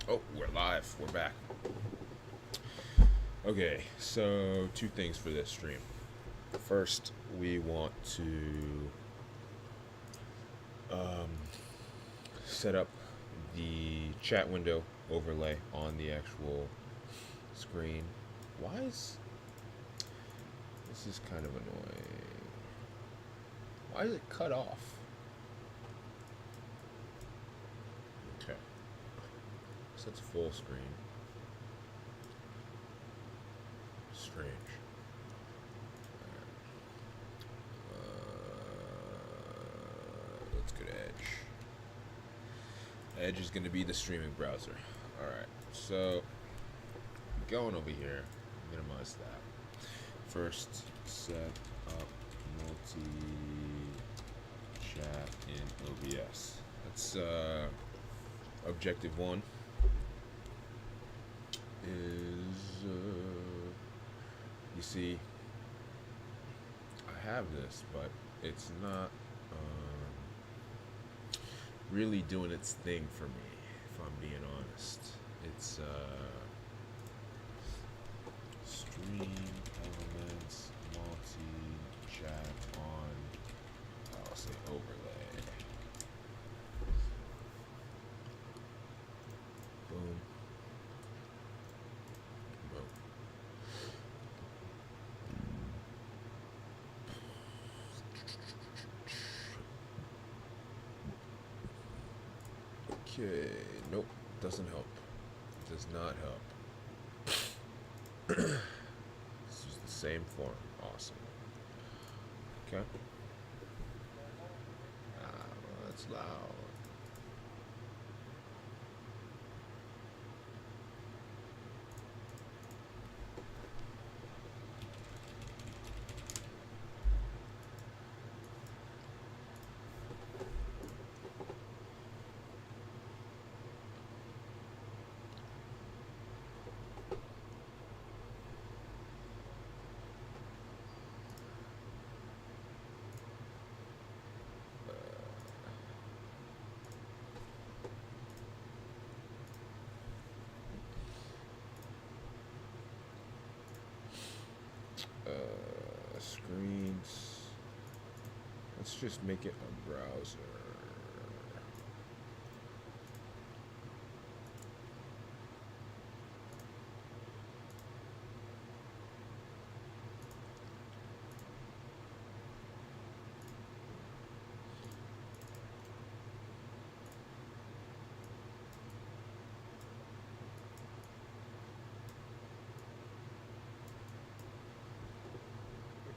Oh, we're live. We're back. Okay, so two things for this stream. First, we want to set up the chat window overlay on the actual screen. Why is this is kind of annoying? Why is it cut off? Okay, so it's full screen. Strange. Let's go to Edge. Edge is going to be the streaming browser. Alright, so going over here, minimize that. First, set up multi-chat in OBS. That's objective one. Is you see, I have this, but it's not really doing its thing for me, if I'm being honest. It's stream elements, multi-chat on, I'll say overlay. Boom. Boom. Okay, nope, doesn't help. Does not help. This is the same form. Awesome. Okay. That's loud. Screens. Let's just make it a browser.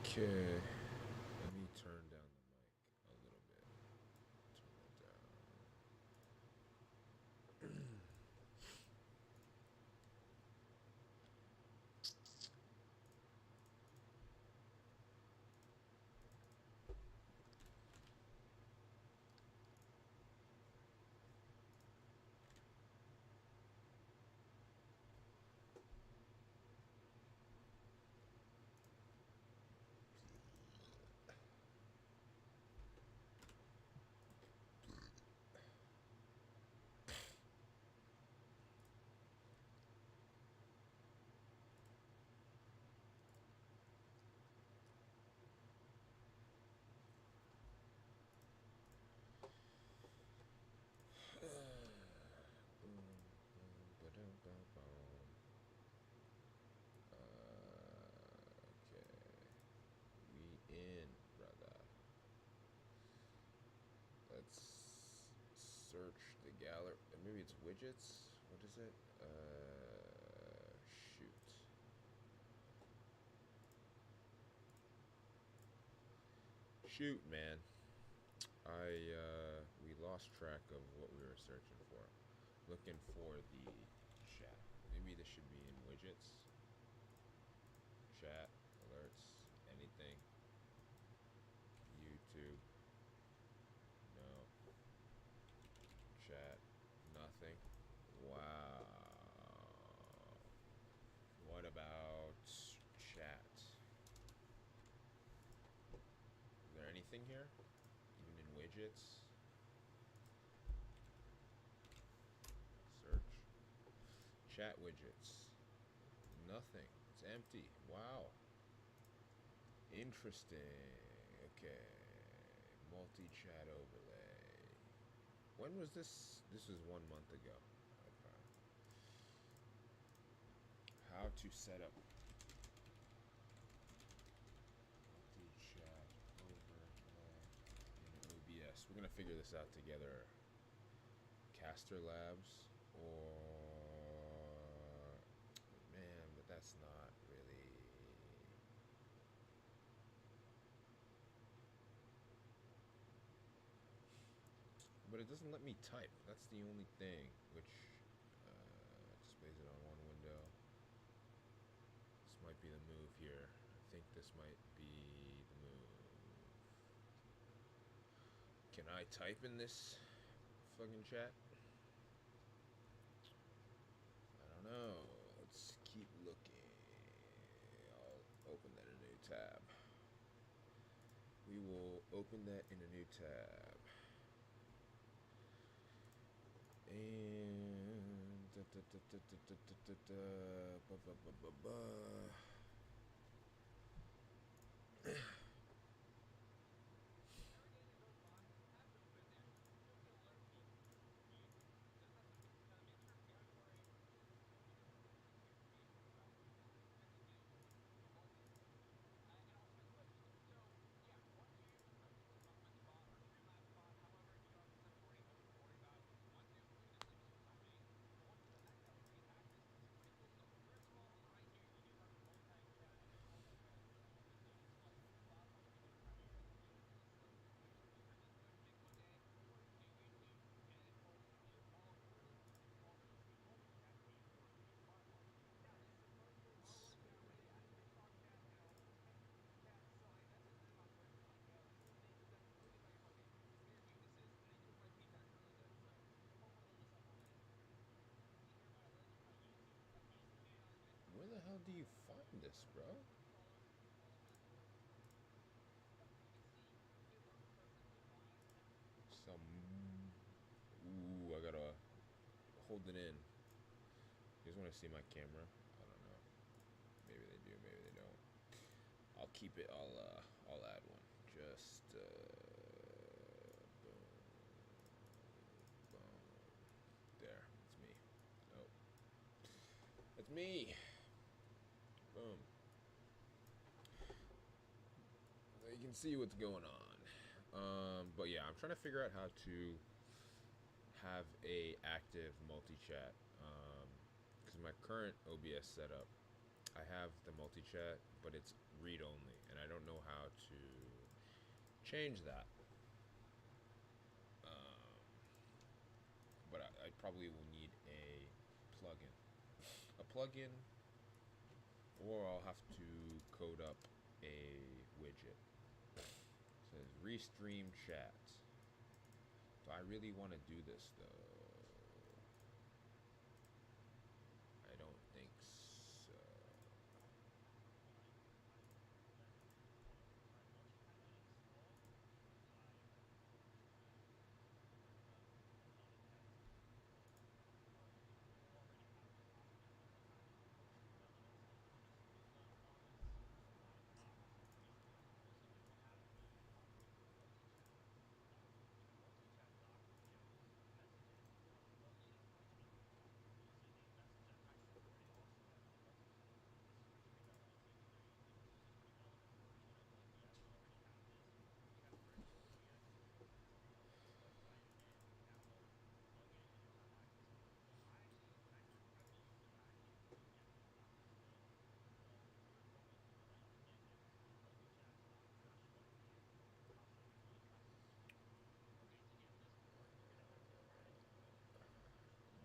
Okay. Let me turn down the mic a little bit. Turn it down. Okay. We in, brother. Let's search the gallery. Maybe it's widgets. What is it? Shoot. Shoot, man. We lost track of what we were searching for. Looking for the chat. Maybe this should be in widgets. Chat, alerts, anything. YouTube. No. Chat. Nothing. Wow. What about chat? Is there anything here? Even in widgets? Search. Chat widgets. Nothing. It's empty. Wow. Interesting. Okay. Multi-chat overlay. When was this? This was 1 month ago. Okay. How to set up multi-chat overlay in OBS. We're gonna figure this out together. Caster Labs or man, but that's not really. But it doesn't let me type. That's the only thing, which displays it on one window. This might be the move here. I think this might be the move. Can I type in this fucking chat? I don't know. Let's keep looking. I'll open that in a new tab. We will open that in a new tab. And where the hell do you find this, bro? Some. Ooh, I gotta hold it in. You guys want to see my camera? I don't know. Maybe they do, maybe they don't. I'll keep it. I'll add one. Just boom, boom. There. It's me. Oh, it's me. Boom. You can see what's going on. But yeah, I'm trying to figure out how to have a active multi-chat. Because my current OBS setup, I have the multi-chat, but it's read-only, and I don't know how to change that. But I probably will need a plugin, or I'll have to code up a widget. It says restream chat. Do I really want to do this though? I don't think so.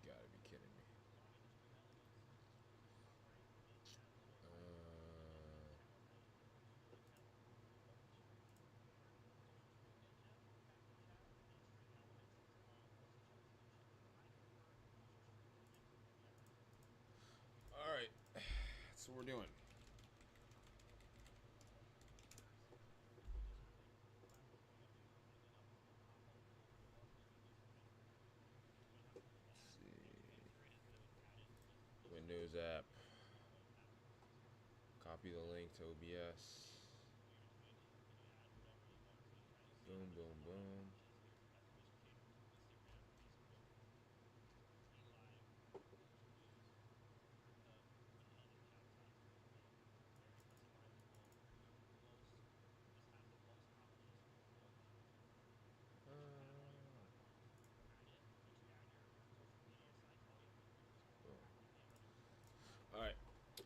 You gotta be kidding me. Alright, that's what we're doing. Let's see. Windows app. Copy the link to OBS. Boom, boom, boom. All right.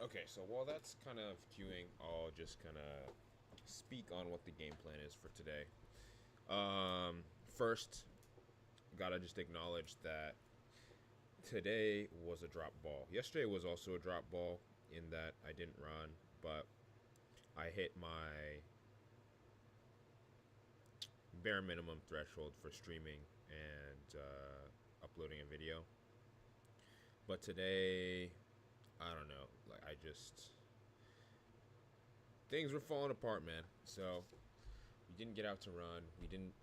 Okay, so while that's kind of queuing, I'll just kind of speak on what the game plan is for today. First, gotta just acknowledge that today was a drop ball. Yesterday was also a drop ball in that I didn't run, but I hit my bare minimum threshold for streaming and uploading a video. But today, I don't know. Like, I just. Things were falling apart, man. So, we didn't get out to run. We didn't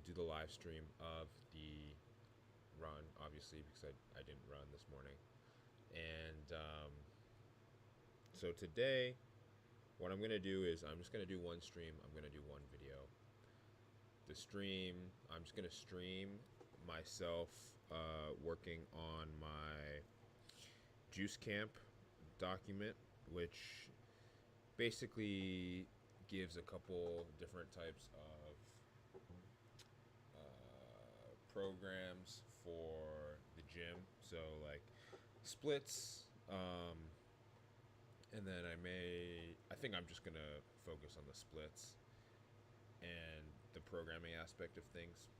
do the live stream of the run, obviously, because I didn't run this morning. And so today, what I'm going to do is I'm just going to do one stream. I'm going to do one video. The stream, I'm just going to stream myself working on my Juice Camp document, which basically gives a couple different types of programs for the gym. So like splits, and then I think I'm just gonna focus on the splits and the programming aspect of things.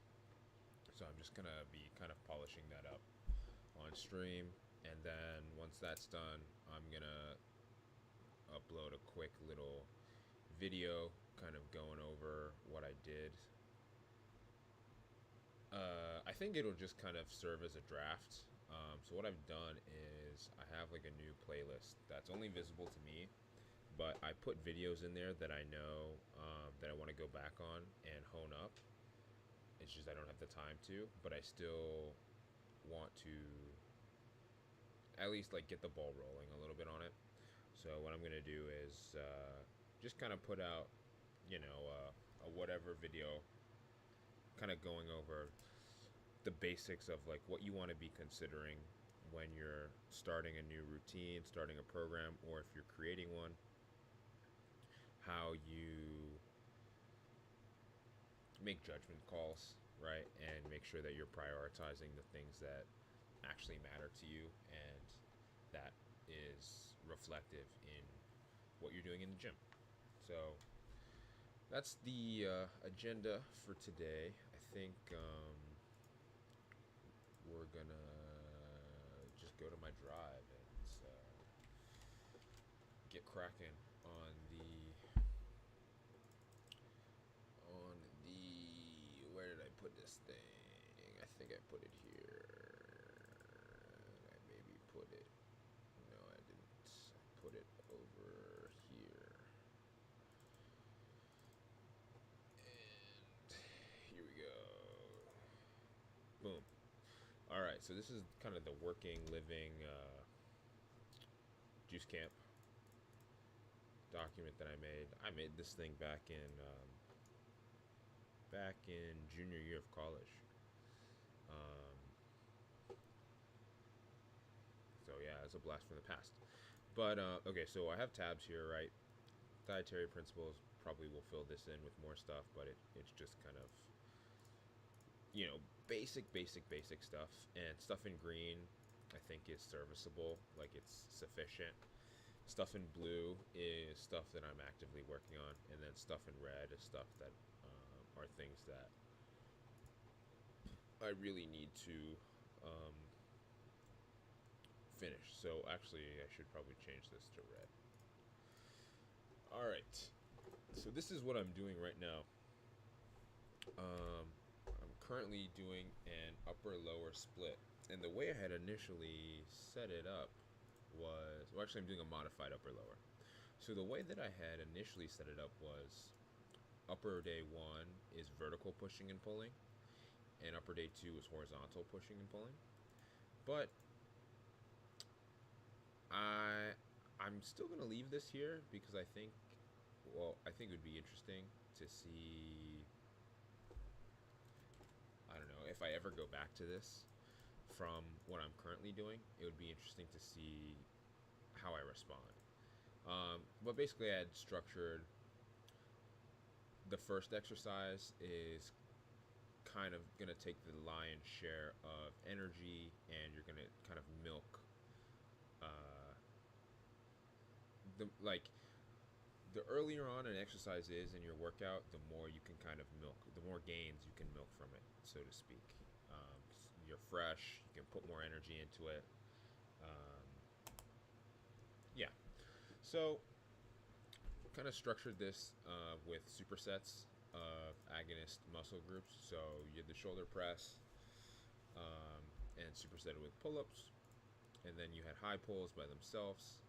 So I'm just gonna be kind of polishing that up on stream, and then once that's done, I'm gonna upload a quick little video kind of going over what I did. I think it'll just kind of serve as a draft. So what I've done is I have like a new playlist that's only visible to me, but I put videos in there that I know that I want to go back on and hone up. It's just I don't have the time to, but I still want to at least like get the ball rolling a little bit on it. So what I'm gonna do is just kind of put out, a whatever video, kind of going over the basics of like what you want to be considering when you're starting a new routine, starting a program, or if you're creating one, how you make judgment calls, right? And make sure that you're prioritizing the things that actually matter to you and that is reflective in what you're doing in the gym. So that's the agenda for today. I think we're gonna just go to my drive and get cracking on the where did I put this thing? I think I put it here. I maybe put it. No, I didn't. I put it over here. And here we go. Boom. All right, so this is kind of the working, living Juice Camp document that I made. I made this thing back in junior year of college. So yeah, it's a blast from the past. But okay, so I have tabs here, right? Dietary principles probably will fill this in with more stuff, but it's just kind of basic stuff. And stuff in green I think is serviceable, like it's sufficient. Stuff in blue is stuff that I'm actively working on, and then stuff in red is stuff that are things that I really need to finish. So actually I should probably change this to red. Alright, so this is what I'm doing right now. I'm currently doing an upper-lower split. And the way I had initially set it up was... Well, actually, I'm doing a modified upper-lower. So the way that I had initially set it up was upper day 1 is vertical pushing and pulling, and upper day 2 is horizontal pushing and pulling. But I I'm still gonna leave this here because I think, well, I think it would be interesting to see. I don't know if I ever go back to this from what I'm currently doing. It would be interesting to see how I respond. But basically, I had structured the first exercise is kind of going to take the lion's share of energy, and you're going to kind of milk uh, like the earlier on an exercise is in your workout, the more you can kind of milk, the more gains you can milk from it, so to speak. You're fresh, you can put more energy into it. Yeah, so kind of structured this with supersets of agonist muscle groups. So you had the shoulder press, and supersetted with pull-ups, and then you had high pulls by themselves,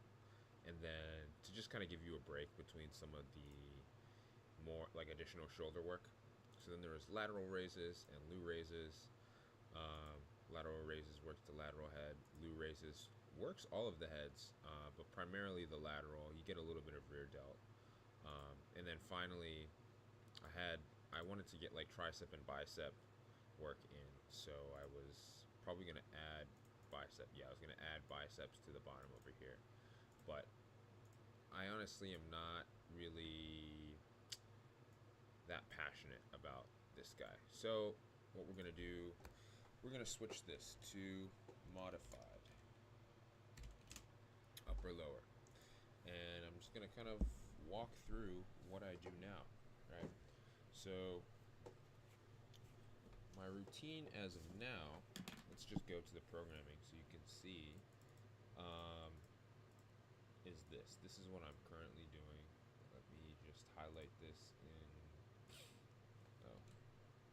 and then to just kind of give you a break between some of the more like additional shoulder work. So then there was lateral raises and Lou raises. Lateral raises works the lateral head. Lou raises works all of the heads, but primarily the lateral. You get a little bit of rear delt. And then finally, I wanted to get like tricep and bicep work in, so I was probably gonna add bicep. Yeah, I was gonna add biceps to the bottom over here, but I honestly am not really that passionate about this guy. So what we're gonna do, we're gonna switch this to modified upper lower, and I'm just gonna kind of walk through what I do now, right? So my routine as of now, let's just go to the programming so you can see, is this. This is what I'm currently doing. Let me just highlight this in, oh,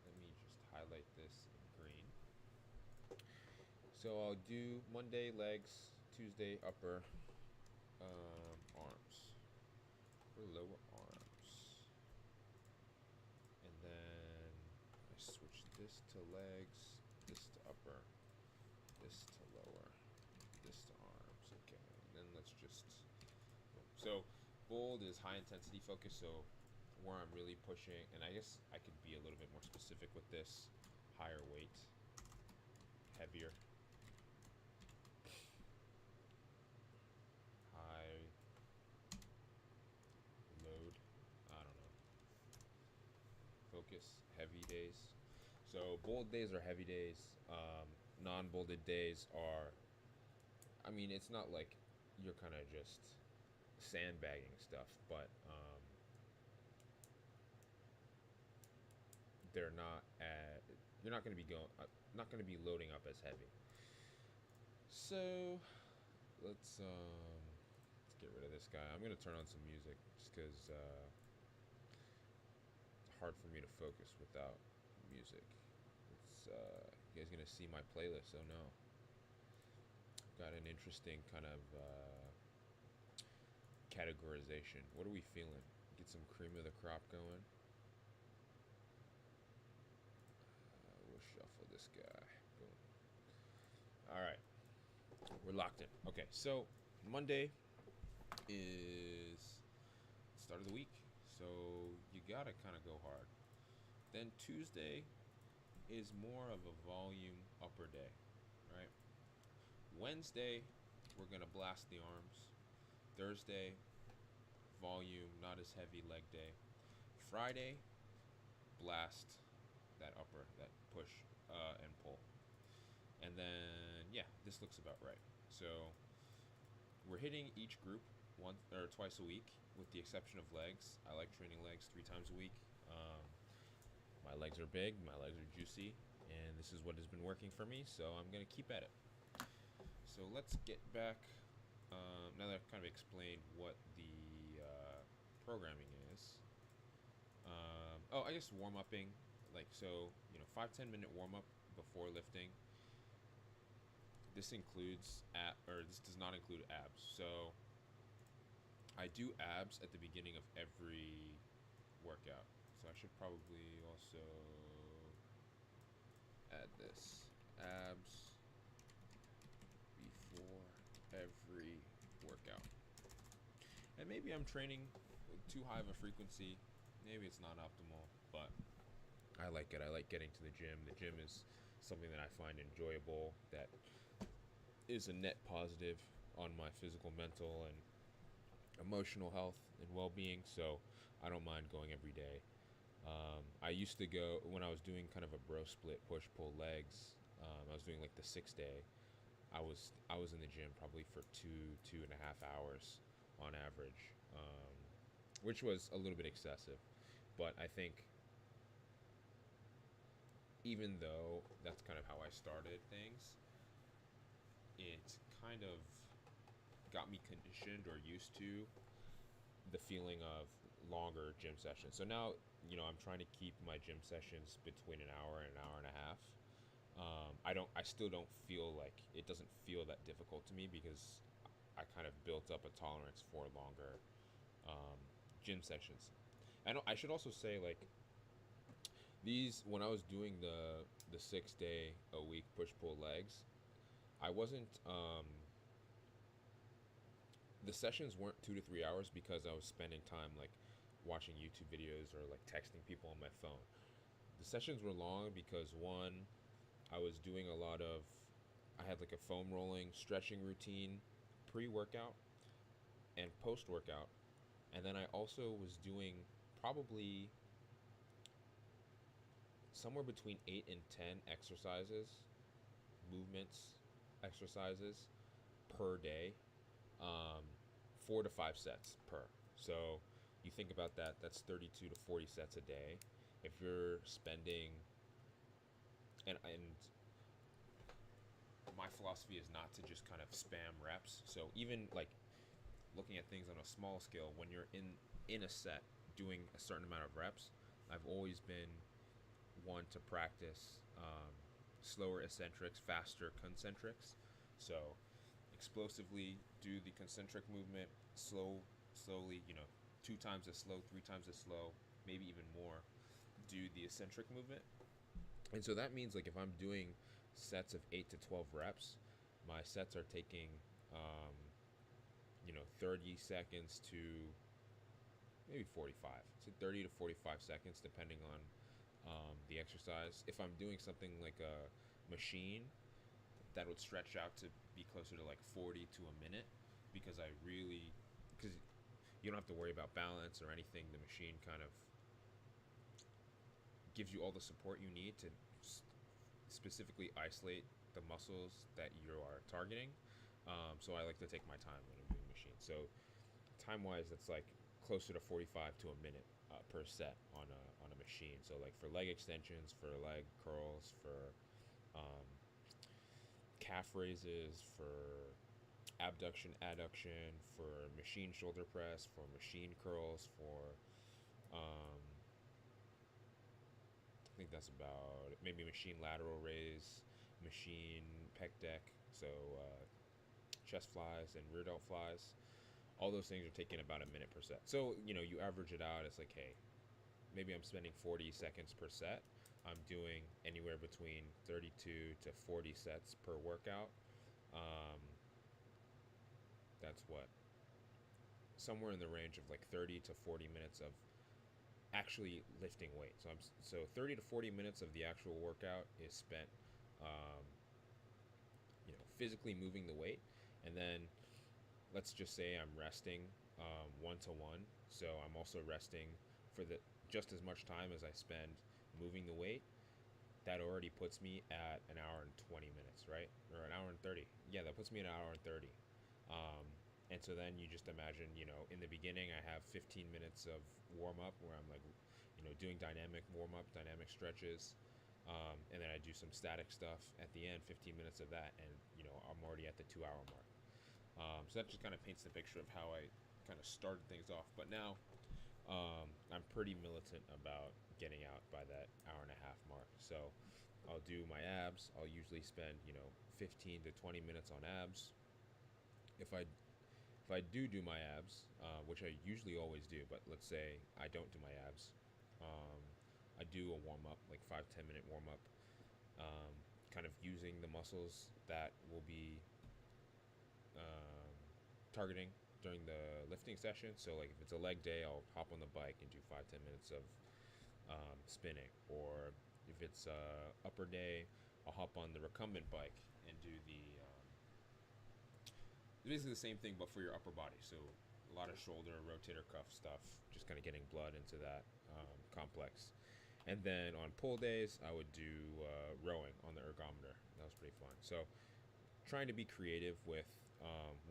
let me just highlight this in green. So I'll do Monday legs, Tuesday upper arms, or lower arms. And then I switch this to legs, this to upper, this to lower, this to arms. Okay, and then let's just, so bold is high intensity focus, so where I'm really pushing, and I guess I could be a little bit more specific with this, higher weight, heavier, high load, I don't know, focus, heavy days. So bold days are heavy days. Non-bolded days are, I mean, it's not like you're kind of just sandbagging stuff, but they're not at, you're not going to be going, not going to be loading up as heavy. So let's get rid of this guy. I'm going to turn on some music just because it's hard for me to focus without music. It's you guys gonna see my playlist? Oh no, got an interesting kind of categorization. What are we feeling? Get some cream of the crop going. We'll shuffle this guy. Boom. All right, we're locked in. Okay, so Monday is start of the week, so you gotta kind of go hard. Then Tuesday is more of a volume upper day, right? Wednesday, we're gonna blast the arms. Thursday, volume, not as heavy leg day. Friday, blast that upper, that push and pull. And then, yeah, this looks about right. So we're hitting each group once or twice a week, with the exception of legs. I like training legs 3 times a week. My legs are big, my legs are juicy, and this is what has been working for me, so I'm going to keep at it. So let's get back, now that I've kind of explained what the programming is. I guess warm-upping, like, so, 5-10 minute warm-up before lifting. This includes, this does not include abs. So I do abs at the beginning of every workout. So I should probably also add this. Abs before every workout. And maybe I'm training with too high of a frequency. Maybe it's not optimal, but I like it. I like getting to the gym. The gym is something that I find enjoyable, that is a net positive on my physical, mental, and emotional health and well-being. So I don't mind going every day. I used to go when I was doing kind of a bro split push pull legs. I was doing like the 6 day. I was in the gym probably for 2.5 hours on average, which was a little bit excessive. But I think even though that's kind of how I started things, it kind of got me conditioned or used to the feeling of longer gym sessions. So now, I'm trying to keep my gym sessions between an hour and an hour and a half. I still don't feel like it doesn't feel that difficult to me because I kind of built up a tolerance for longer um, gym sessions. I should also say, like, these when I was doing the 6 day a week push pull legs, I wasn't the sessions weren't 2 to 3 hours because I was spending time like watching YouTube videos or like texting people on my phone. The sessions were long because one, I was doing a lot of I had like a foam rolling stretching routine pre-workout and post-workout. And then I also was doing probably somewhere between 8 and 10 exercises, movements, exercises per day, um, 4 to 5 sets per. So you think about that, that's 32 to 40 sets a day. If you're spending, and my philosophy is not to just kind of spam reps. So even like looking at things on a small scale, when you're in a set doing a certain amount of reps, I've always been one to practice slower eccentrics, faster concentrics. So explosively do the concentric movement, slowly, 2 times as slow, 3 times as slow, maybe even more, do the eccentric movement. And so that means like if I'm doing sets of 8 to 12 reps, my sets are taking 30 seconds to maybe 45. So 30 to 45 seconds depending on the exercise. If I'm doing something like a machine, that would stretch out to be closer to like 40 to a minute because because you don't have to worry about balance or anything. The machine kind of gives you all the support you need to specifically isolate the muscles that you are targeting. So I like to take my time when I'm doing machines. So time wise, that's like closer to 45 to a minute per set on a machine. So like for leg extensions, for leg curls, for um, calf raises, for abduction, adduction, for machine shoulder press, for machine curls, for I think that's about it. Maybe machine lateral raise, machine pec deck, so chest flies and rear delt flies. All those things are taking about a minute per set. So you average it out. It's like, hey, maybe I'm spending 40 seconds per set. I'm doing anywhere between 32 to 40 sets per workout. Um, that's what somewhere in the range of like 30 to 40 minutes of actually lifting weight. So 30 to 40 minutes of the actual workout is spent, um, physically moving the weight, and then let's just say I'm resting 1 to 1. So I'm also resting for the just as much time as I spend moving the weight. That already puts me at an hour and 20 minutes, right? Or an hour and 30. Yeah, that puts me at an hour and 30. Um, and so then you just imagine, in the beginning, I have 15 minutes of warm up where I'm like, doing dynamic warm up, dynamic stretches. And then I do some static stuff at the end, 15 minutes of that. And, I'm already at the 2 hour mark. So that just kind of paints the picture of how I kind of started things off. But now I'm pretty militant about getting out by that hour and a half mark. So I'll do my abs. I'll usually spend 15 to 20 minutes on abs. If I do my abs, which I usually always do, but let's say I don't do my abs, um, I do a warm up, like 5-10 minute warm up, kind of using the muscles that will be targeting during the lifting session. So like if it's a leg day, I'll hop on the bike and do 5-10 minutes of spinning, or if it's upper day, I'll hop on the recumbent bike and do basically the same thing but for your upper body. So a lot of shoulder, rotator cuff stuff, just kind of getting blood into that complex. And then on pull days, I would do rowing on the ergometer. That was pretty fun. So trying to be creative with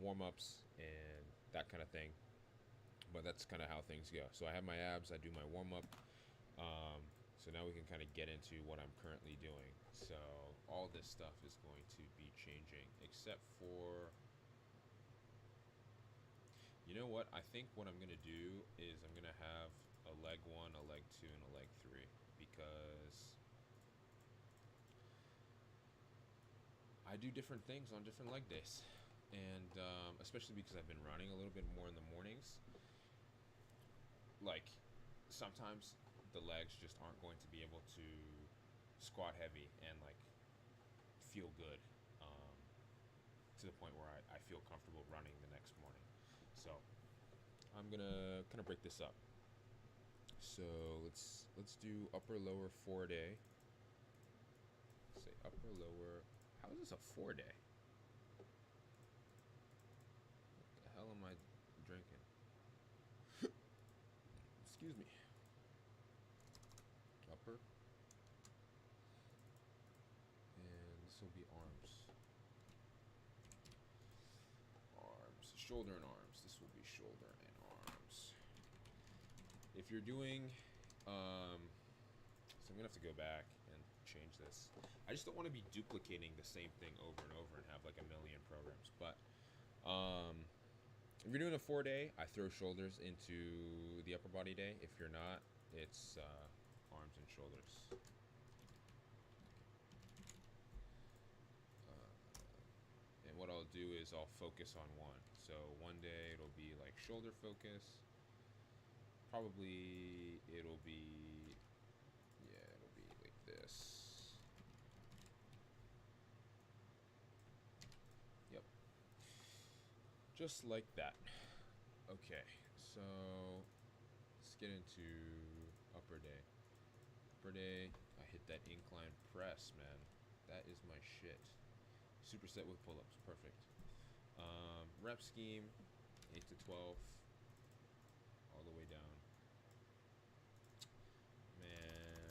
warm-ups and that kind of thing. But that's kind of how things go. So I have my abs, I do my warm-up. So now we can kind of get into what I'm currently doing. So all this stuff is going to be changing, except for, you know what? I think what I'm going to do is I'm going to have a leg 1, a leg 2, and a leg 3, because I do different things on different leg days. And especially because I've been running a little bit more in the mornings, like sometimes the legs just aren't going to be able to squat heavy and like feel good to the point where I feel comfortable running the next morning. So I'm gonna kind of break this up. So let's do upper lower 4-day. Say upper lower. How is this a 4-day? What the hell am I drinking? Excuse me. Upper. And this will be arms. Arms. Shoulder and arms. This will be shoulder and arms. If you're doing, so I'm gonna have to go back and change this. I just don't want to be duplicating the same thing over and over and have like a million programs. But if you're doing a 4-day, I throw shoulders into the upper body day. If you're not, it's arms and shoulders. And what I'll do is I'll focus on one. So one day it'll be like shoulder focus. Probably it'll be like this. Yep. Just like that. Okay, so let's get into upper day. Upper day, I hit that incline press, man. That is my shit. Superset with pull-ups, perfect. Rep scheme, 8 to 12, all the way down. Man,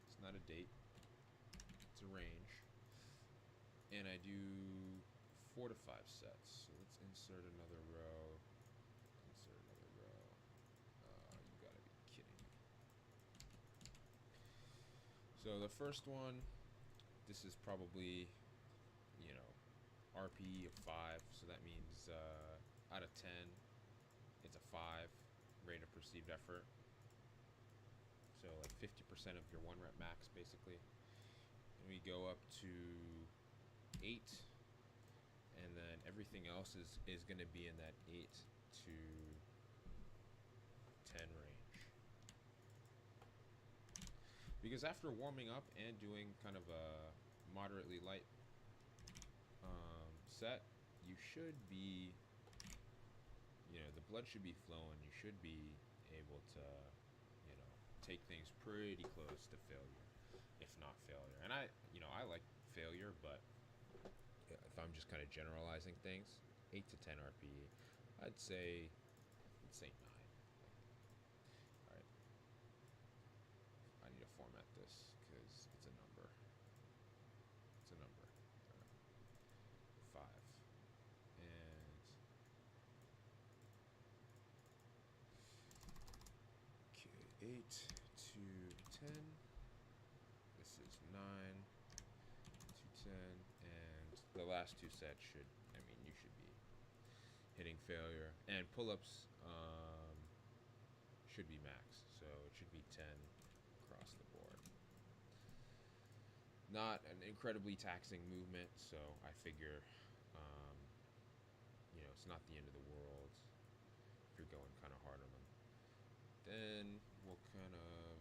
it's not a date, it's a range. And I do 4 to 5 sets. So let's insert another row. You gotta be kidding me. So the first one, this is probably, RPE of 5. So that means out of 10, it's a 5 rate of perceived effort. So like 50% of your 1 rep max, basically. And we go up to 8, and then everything else is going to be in that 8 to 10 range. Because after warming up and doing kind of a moderately light set, you should be, the blood should be flowing. You should be able to, take things pretty close to failure, if not failure. And I like failure, but if I'm just kind of generalizing things, 8 to 10 RPE, I'd say 9. All right. I need to format this because it's a number. It's a number. 5. And okay, 8 to 10. This is 9 to 10, and the last 2 sets you should be hitting failure. And pull-ups should be max, so it should be 10 across the board. Not an incredibly taxing movement, so I figure, it's not the end of the world if you're going kind of hard on them. Then we'll kind of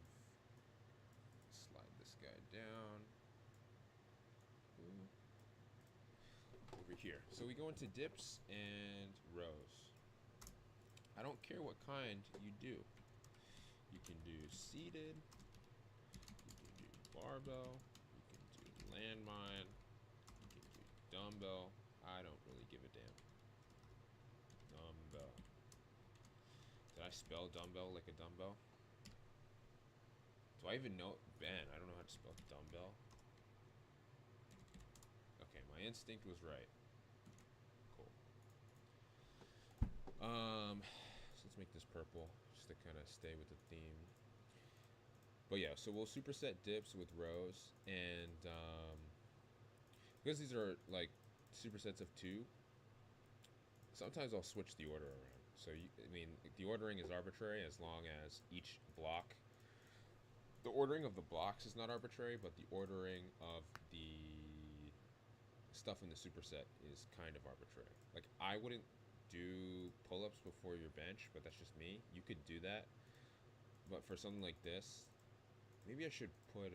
slide this guy down. Over here. So we go into dips and rows. I don't care what kind you do. You can do seated, you can do barbell, you can do landmine, you can do dumbbell. I don't really give a damn. Dumbbell. Did I spell dumbbell like a dumbbell? Do I even know? Man, I don't know how to spell dumbbell. Okay, my instinct was right. Cool. So let's make this purple just to kind of stay with the theme. But yeah, so we'll superset dips with rows, and because these are like supersets of 2, sometimes I'll switch the order around. So I mean, the ordering is arbitrary as long as each block. The ordering of the blocks is not arbitrary, but the ordering of the stuff in the superset is kind of arbitrary. Like, I wouldn't do pull-ups before your bench, but that's just me. You could do that, but for something like this, maybe I should put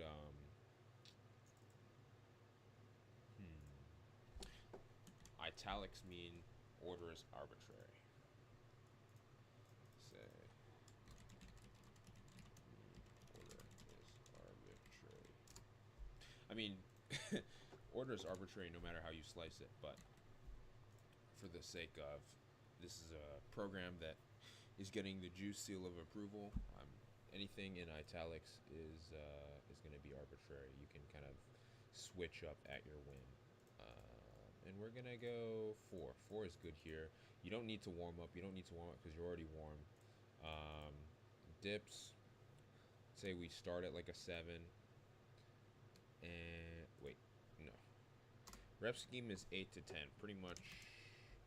italics mean order is arbitrary. Say order is arbitrary. I mean, order is arbitrary no matter how you slice it, but for the sake of this is a program that is getting the juice seal of approval, anything in italics is going to be arbitrary. You can kind of switch up at your whim. And we're gonna go 4. 4 is good here. You don't need to warm up. You don't need to warm up because you're already warm. Dips. Say we start at like a 7. And wait, no. Rep scheme is 8 to 10. Pretty much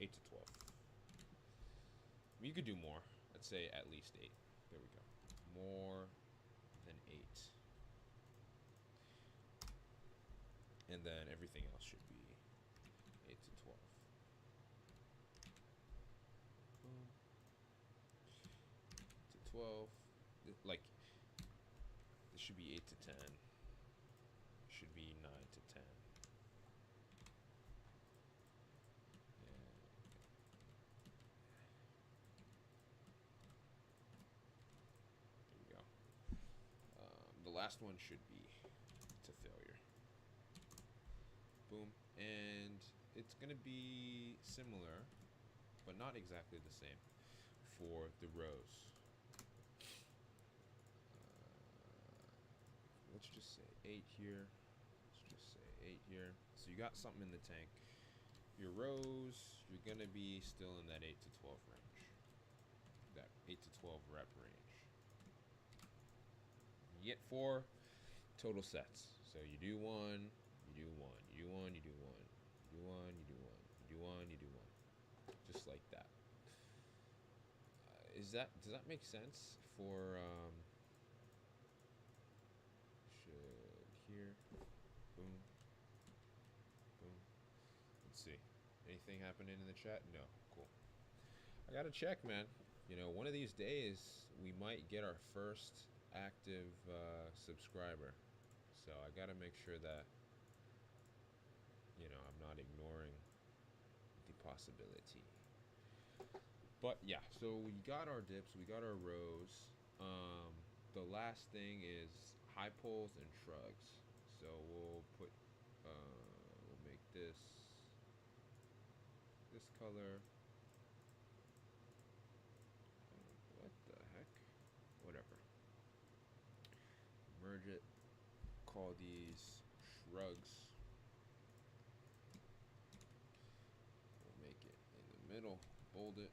8 to 12. You could do more. Let's say at least 8. There we go. More than 8. And then everything else should be 8 to 12. Boom. 8 to 12. Like, this should be 8 to 10. It should be 9 to 10. The last one should be to failure. Boom. And it's going to be similar, but not exactly the same for the rows. Let's just say 8 here. Let's just say 8 here. So you got something in the tank. Your rows, you're going to be still in that 8 to 12 range. That 8 to 12 rep range. You get 4 total sets. So you do 1, you do 1, you do 1, you do 1, you do 1, you do 1, you do 1, you do 1. Just like that. Does that make sense for should here? Boom. Boom. Let's see. Anything happening in the chat? No. Cool. I gotta check, man. You know, one of these days we might get our first active subscriber, so I gotta make sure that, you know, I'm not ignoring the possibility. But yeah, so we got our dips, we got our rows. The last thing is high pulls and shrugs. So we'll put we'll make this color. What the heck? Whatever. Merge it, call these shrugs. We'll make it in the middle, bold it,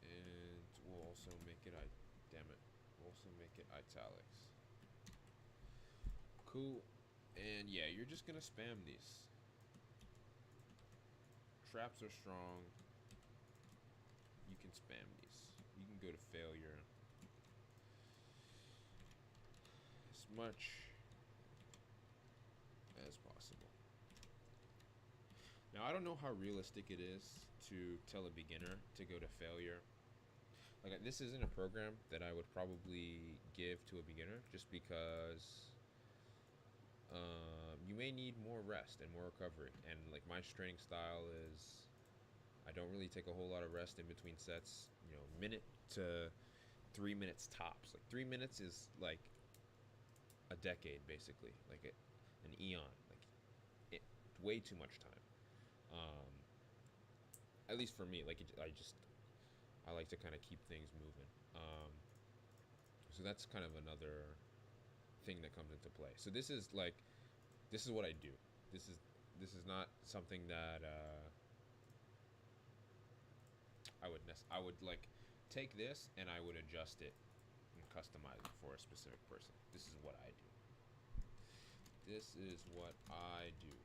and we'll also make it, we'll also make it italics. Cool. And yeah, you're just gonna spam these. Traps are strong. You can spam these. You can go to failure as much as possible. Now, I don't know how realistic it is to tell a beginner to go to failure. Like, this isn't a program that I would probably give to a beginner, just because you may need more rest and more recovery. And like my training style is, I don't really take a whole lot of rest in between sets. You know, minute to 3 minutes tops. Like 3 minutes is like a decade basically, like an eon. Like it, way too much time. Um, at least for me, like I like to kind of keep things moving. So that's kind of another thing that comes into play. So this is what I do. This is this is not something that I would like take this and I would adjust it and customize it for a specific person. This is what I do. This is what I do.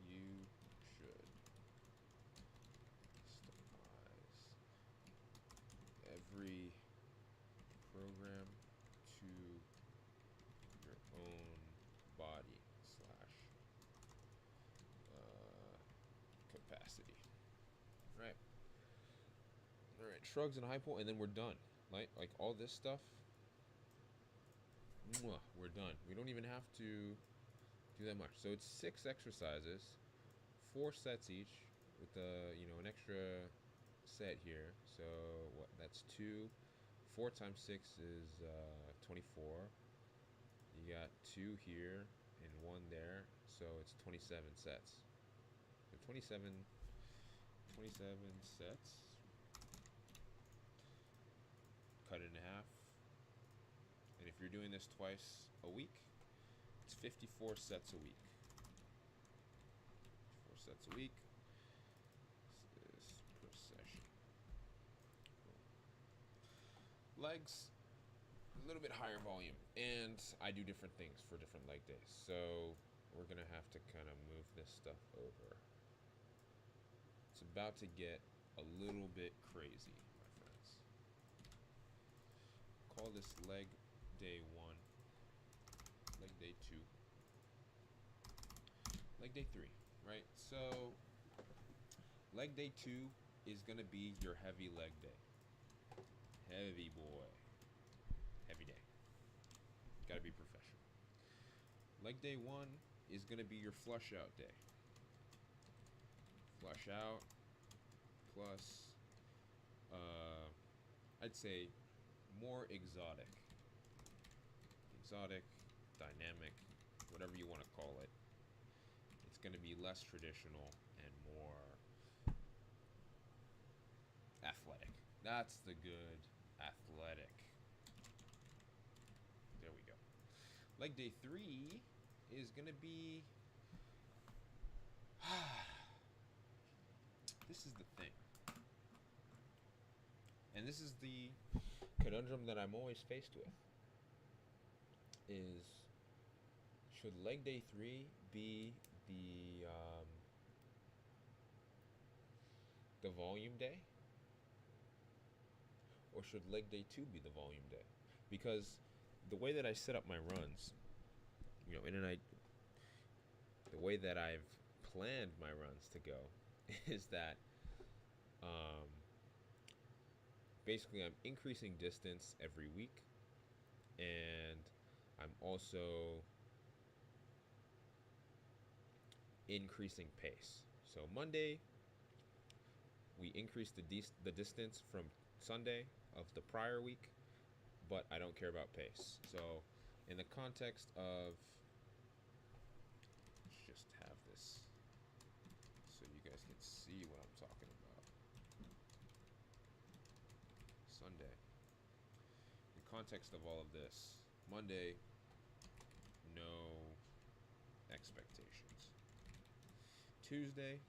You should customize every program to your own body slash capacity. Right. All right. Shrugs and high pull, and then we're done. Like all this stuff. We're done. We don't even have to do that much. So it's 6 exercises, 4 sets each, with an extra set here. So what? That's 2. 4 times 6 is 24. You got 2 here and 1 there, so it's 27 sets. So 27 sets. Cut it in half. And if you're doing this twice a week, it's 54 sets a week. 4 sets a week. This is per session. Legs, a little bit higher volume, and I do different things for different leg days, so we're gonna have to kind of move this stuff over. It's about to get a little bit crazy, my friends. Call this leg day 1, leg day 2, leg day 3, right? So leg day 2 is gonna be your heavy leg day. Heavy boy. Heavy day. Gotta be professional. Leg day 1 is gonna be your flush out day. Flush out plus, I'd say more exotic. Exotic, dynamic, whatever you want to call it. It's gonna be less traditional and more athletic. That's the good athletic. There we go. Leg day 3 is gonna be this is the thing. And this is the conundrum that I'm always faced with. Is should leg day 3 be the volume day? Or should leg day 2 be the volume day? Because the way that I set up my runs, the way that I've planned my runs to go is that basically I'm increasing distance every week, and I'm also increasing pace. So Monday, we increase the distance from Sunday of the prior week, but I don't care about pace. So in the context of, let's just have this so you guys can see what I'm talking about. Sunday. In context of all of this, Monday, no expectations. Tuesday,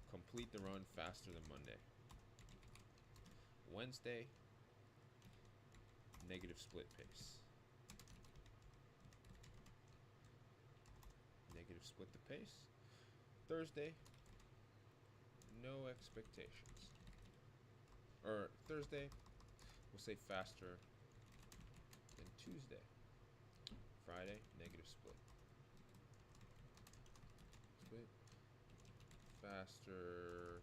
complete the run faster than Monday. Wednesday, negative split pace. Negative split the pace. Thursday, no expectations. Or Thursday, we'll say faster than Tuesday. Friday, negative split. Split. Faster.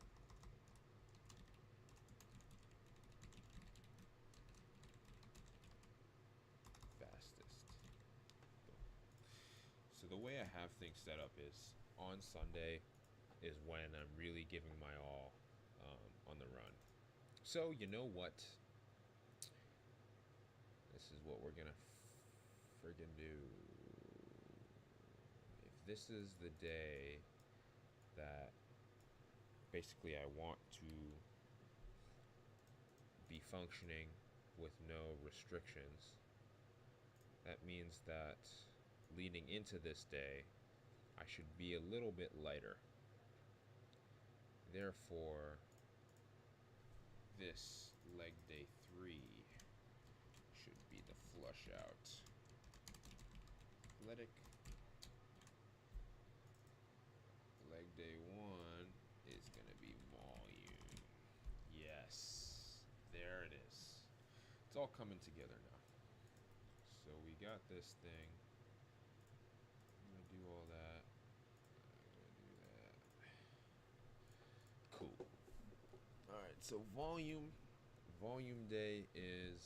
Fastest. way I have things set up is on Sunday is when I'm really giving my all on the run. So you know what? This is what we're gonna friggin' do. If this is the day that basically I want to be functioning with no restrictions, that means that leading into this day, I should be a little bit lighter. Therefore, this leg day 3 should be the flush out. Athletic. Leg day 1 is going to be volume. Yes, there it is. It's all coming together now. So we got this thing. I'm going to do all that. Cool. Alright, so volume day is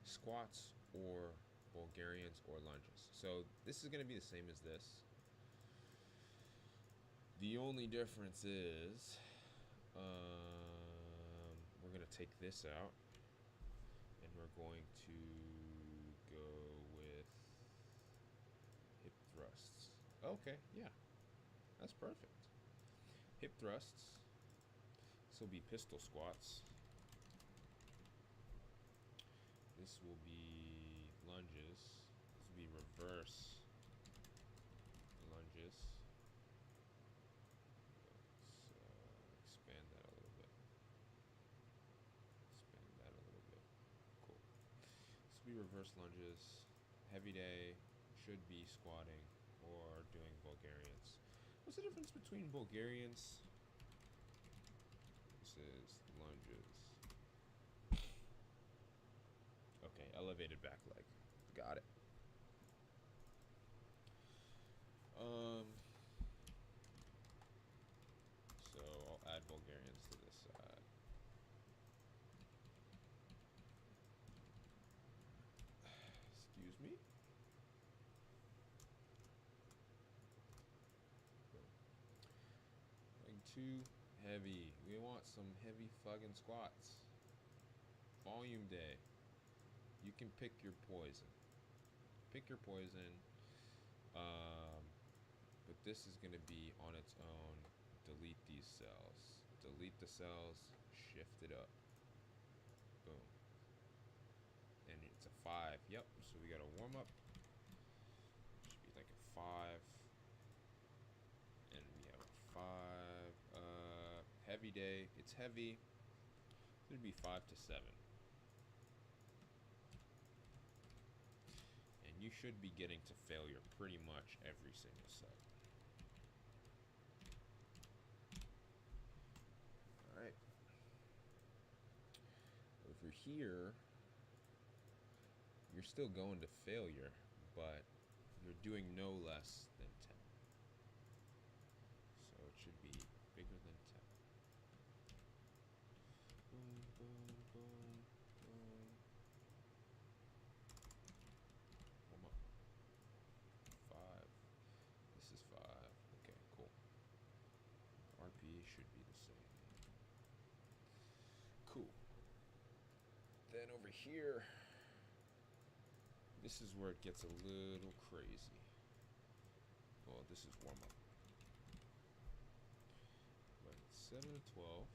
squats or Bulgarians or lunges. So this is going to be the same as this. The only difference is we're going to take this out and we're going to go with hip thrusts. Okay, yeah, that's perfect. Hip thrusts. This will be pistol squats. This will be lunges. This will be reverse lunges. Let's expand that a little bit. Expand that a little bit. Cool. This will be reverse lunges. Heavy day should be squatting or doing Bulgarians. What's the difference between Bulgarians? This is lunges. Okay, elevated back leg. Got it. So I'll add Bulgarians to this side. Excuse me. Leg 2, heavy. We want some heavy fucking squats. Volume day. You can pick your poison. Pick your poison. But this is going to be on its own. Delete these cells. Delete the cells. Shift it up. Boom. And it's a 5. Yep. So we got a warm up. Should be like a 5. And we have a 5. Heavy day. It's heavy. It'd be 5 to 7. And you should be getting to failure pretty much every single set. Alright. Over here, you're still going to failure, but you're doing no less than 10. So it should be bigger than 10. Boom, boom, boom, boom. Warm up. 5. This is 5. Okay, cool. RP should be the same. Cool. Then over here, this is where it gets a little crazy. Well, this is warm up. But it's 7 to 12.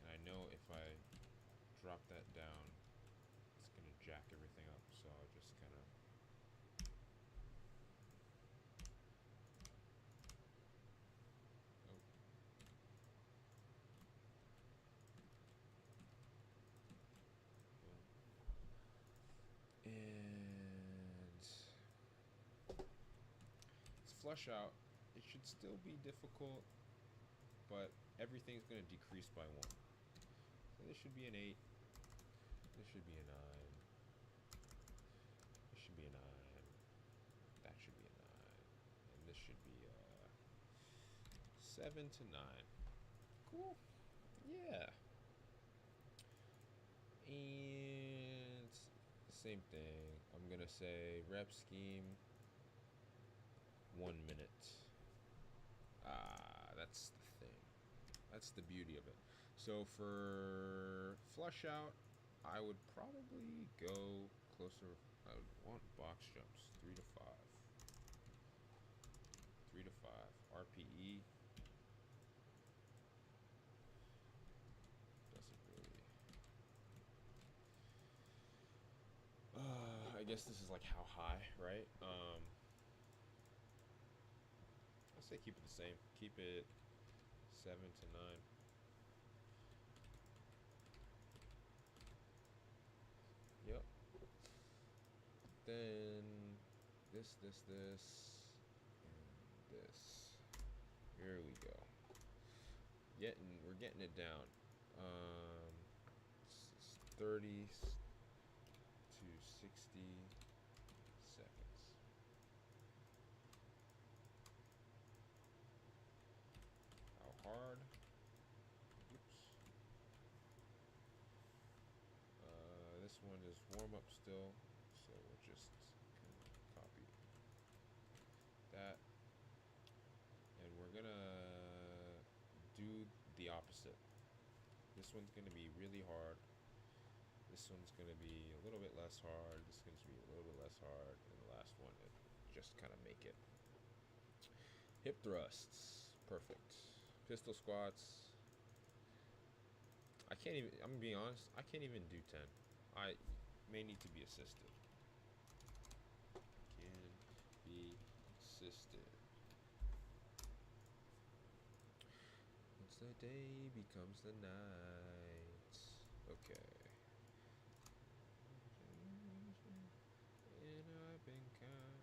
And I know if I drop that down, it's going to jack everything up. So I'll just kind of... And it's flush out. It should still be difficult, but everything's going to decrease by 1. So this should be an 8. This should be a 9. This should be a 9. That should be a 9. And this should be a 7 to 9. Cool. Yeah. Same thing. I'm gonna say rep scheme 1 minute. That's the thing. That's the beauty of it. So for flush out, I would probably go closer. I would want box jumps 3 to 5. 3 to 5 RPE doesn't really. I guess this is like how high, right? I say keep it the same. Keep it 7 to 9. Yep. Then this, and this. Here we go. We're getting it down. This is 30 to 60 seconds. How hard? Oops. This one is warm up still, so we'll just copy that, and we're gonna do the opposite. This one's gonna be really hard. This one's gonna be a little bit less hard. This is gonna be a little bit less hard, and the last one, just kind of make it. Hip thrusts, perfect. Pistol squats. I can't even. I'm gonna be honest. I can't even do 10. I may need to be assisted. Can be assisted. Once the day becomes the night. Okay. And I've been kind,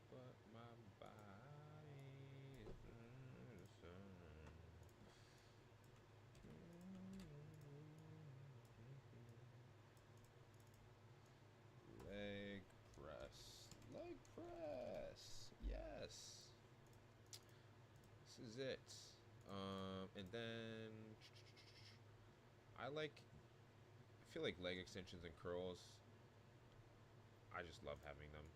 but my body is under the sun. Leg press. Leg press. Yes. This is it. And then I feel like leg extensions and curls. I just love having them.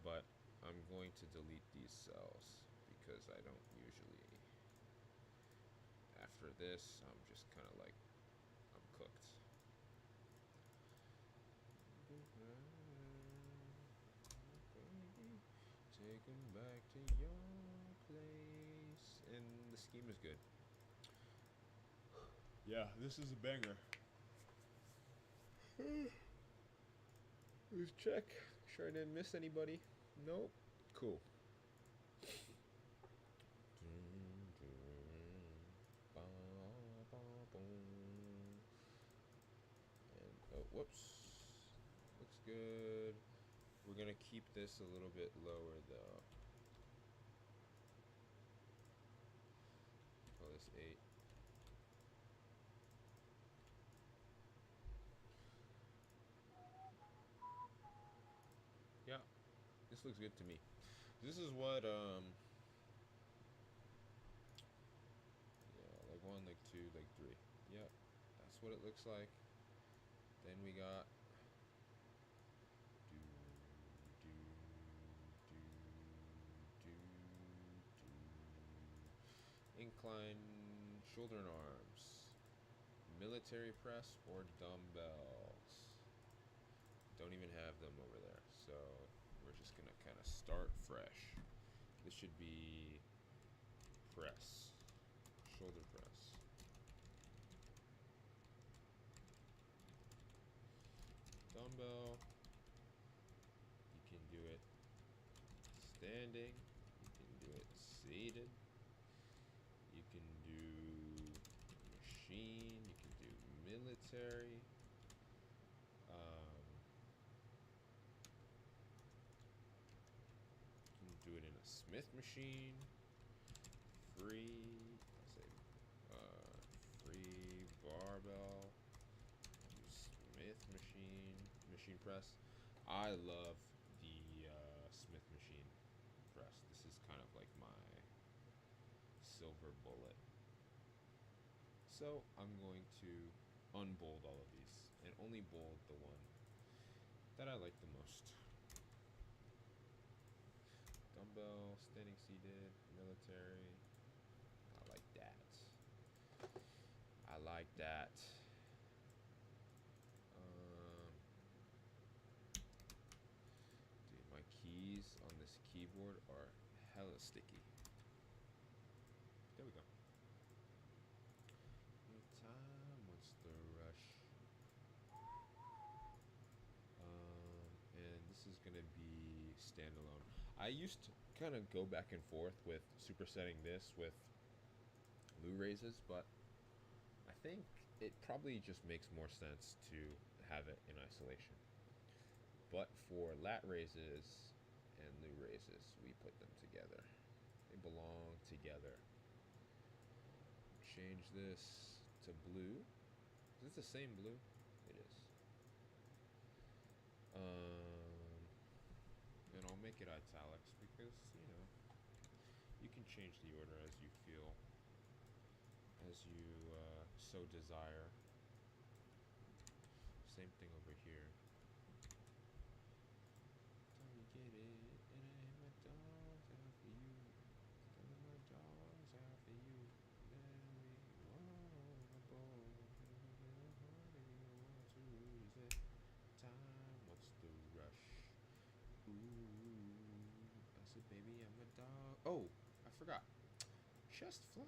But I'm going to delete these cells because I don't usually. After this, I'm just kind of like, I'm cooked. Take them back to your place. And the scheme is good. Yeah, this is a banger. Let's check. Sure I didn't miss anybody. Nope. Cool. And oh, whoops. Looks good. We're gonna keep this a little bit lower though. Oh, this 8. Yeah, this looks good to me. This is what yeah, leg 1, leg 2, leg 3. Yep, that's what it looks like. Then we got do do do do do incline shoulder and arms, military press or dumbbells. Don't even have them over there, so we're just gonna kind of start fresh. This should be press, shoulder press. Dumbbell, you can do it standing, you can do it seated, you can do machine, you can do military. You can do it in a Smith machine, free, free barbell, Smith machine press. I love the Smith machine press. This is kind of like my silver bullet. So I'm going to unbold all of these and only bold the one that I like the most. Dumbbell, standing seated, military. I like that. I like that. Dude, my keys on this keyboard are hella sticky. There we go. Your time, what's the rush? And this is gonna be standalone. I used to kind of go back and forth with supersetting this with Lou raises, but I think it probably just makes more sense to have it in isolation. But for lat raises and Lou raises, we put them together. They belong together. Change this to blue. Is this the same blue? It is. And I'll make it italics because, you know, you can change the order as you feel, as you so desire. Same thing over here. Don't you get it? And I have my dogs out for you. And my dogs out for you. Then we time, what's the rush? Ooh, I said, baby, I'm a dog. Oh, I forgot. Chest fly.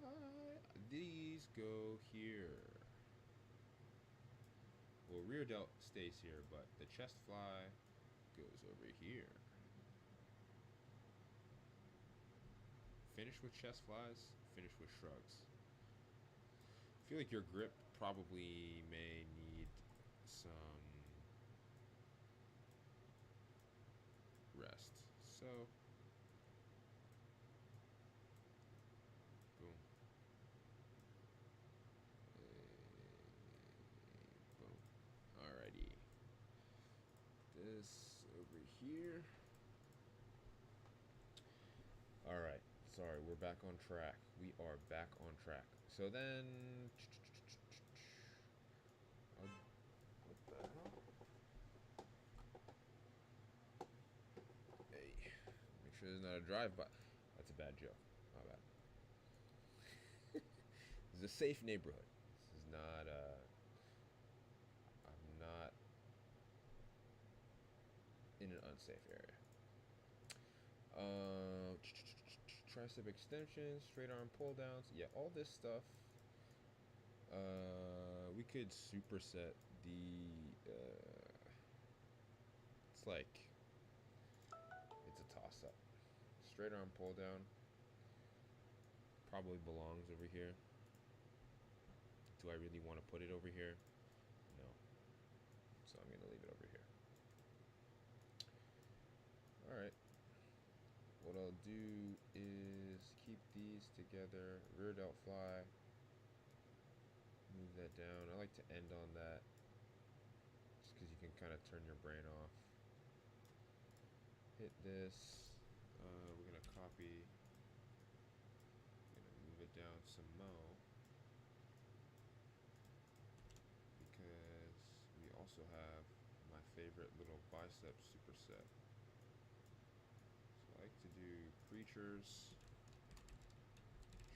These go here. Well, rear delt stays here, but the chest fly goes over here. Finish with chest flies, finish with shrugs. I feel like your grip probably may need some rest. So, boom. Boom. Alrighty. This over here. Alright. Sorry, we're back on track. We are back on track. So then... What the hell? Hey. Make sure there's not a drive-by. That's a bad joke. My bad. This is a safe neighborhood. This is not, I'm not in an unsafe area. Tricep extensions, straight arm pull downs. Yeah, all this stuff. We could superset the. It's like it's a toss up. Straight arm pull down probably belongs over here. Do I really want to put it over here? No. So I'm gonna leave it over here. All right. What I'll do is keep these together. Rear delt fly. Move that down. I like to end on that just because you can kind of turn your brain off. Hit this. We're going to copy. Going to move it down some more because we also have my favorite little bicep superset. I like to do preachers,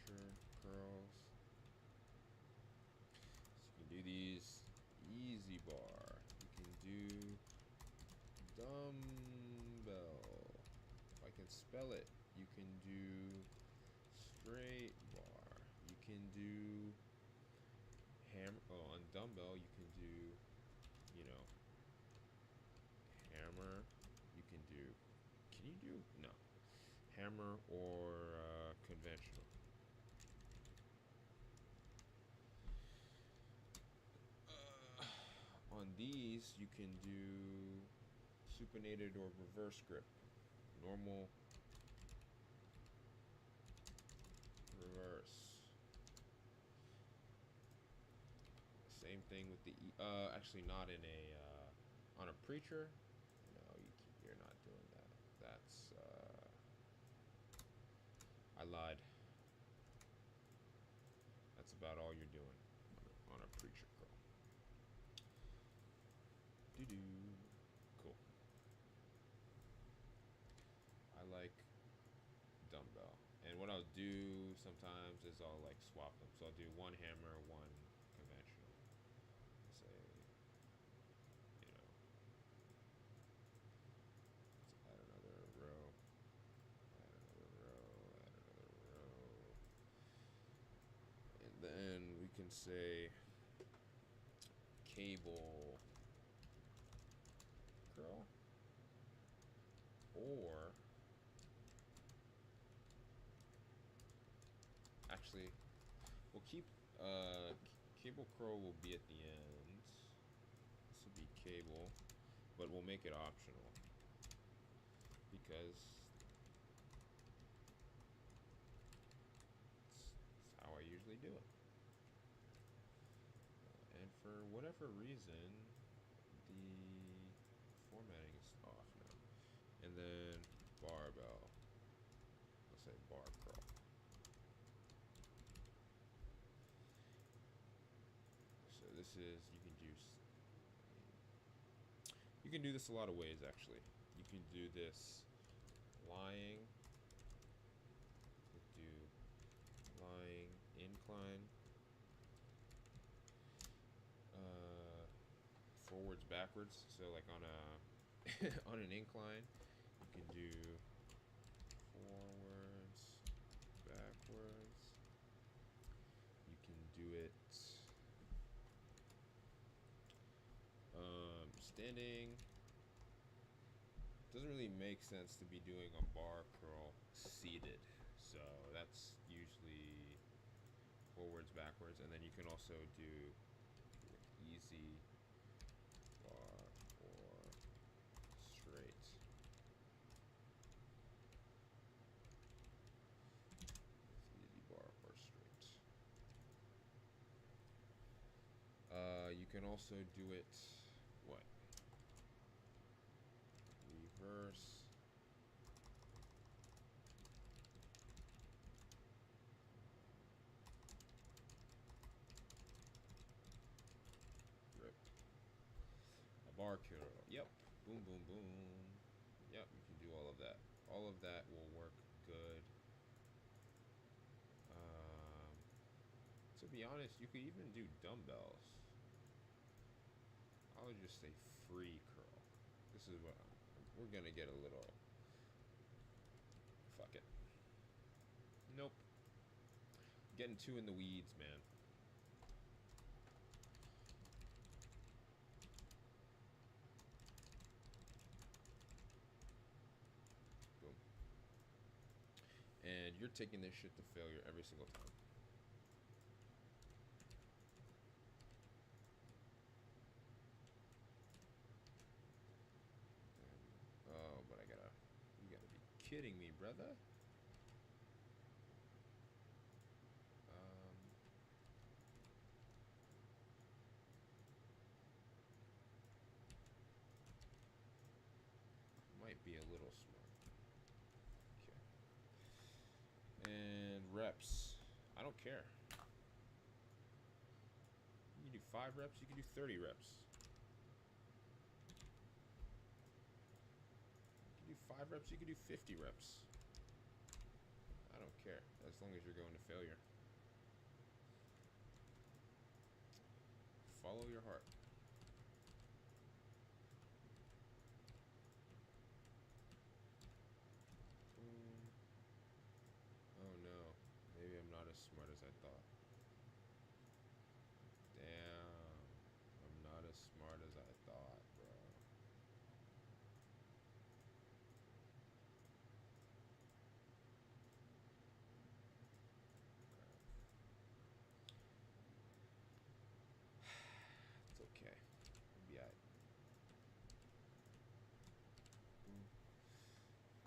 curls. So you can do these easy bar. You can do dumbbell. If I can spell it, you can do straight bar. You can do hammer. Oh, on dumbbell, you can do, you know, hammer. You can do. Can you do? No. Hammer or conventional. On these, you can do supinated or reverse grip. Normal, reverse. Same thing with the actually not in a on a preacher. No, you're not doing that. That's I lied. That's about all you're doing on a preacher curl. Doo doo. Cool. do sometimes is I'll like swap them. So I'll do one hammer, one conventional. Say, you know, let's add another row, add another row, add another row. And then we can say cable curl, or actually we'll keep cable curl will be at the end. This will be cable, but we'll make it optional because it's how I usually do it. And for whatever reason, the formatting is off now. And then barbell. Let's say bar curl. So this is, you can do this a lot of ways actually. You can do this lying, do lying, incline, forwards, backwards. So like on a on an incline, you can do forwards, backwards. You can do it standing. Doesn't really make sense to be doing a bar curl seated, so that's usually forwards, backwards, and then you can also do easy bar or straight. Easy bar or straight. You can also do it what? Reverse. Rip. A bar curl. Yep. Boom, boom, boom. Yep, you can do all of that. All of that will work good. To be honest, you could even do dumbbells. I would just say free curl. This is what we're gonna get a little. Fuck it. Nope. Getting too in the weeds, man. Boom. And you're taking this shit to failure every single time. Oh, but you gotta be kidding me, brother. Might be a little smart. Okay. And reps. I don't care. You can do 5 reps, you can do 30 reps. You can do 5 reps, you can do 50 reps. I don't care, as long as you're going to failure. Follow your heart. Oh no, maybe I'm not as smart as I thought. Damn, I'm not as smart as I thought, bro. It's okay. We'll be alright.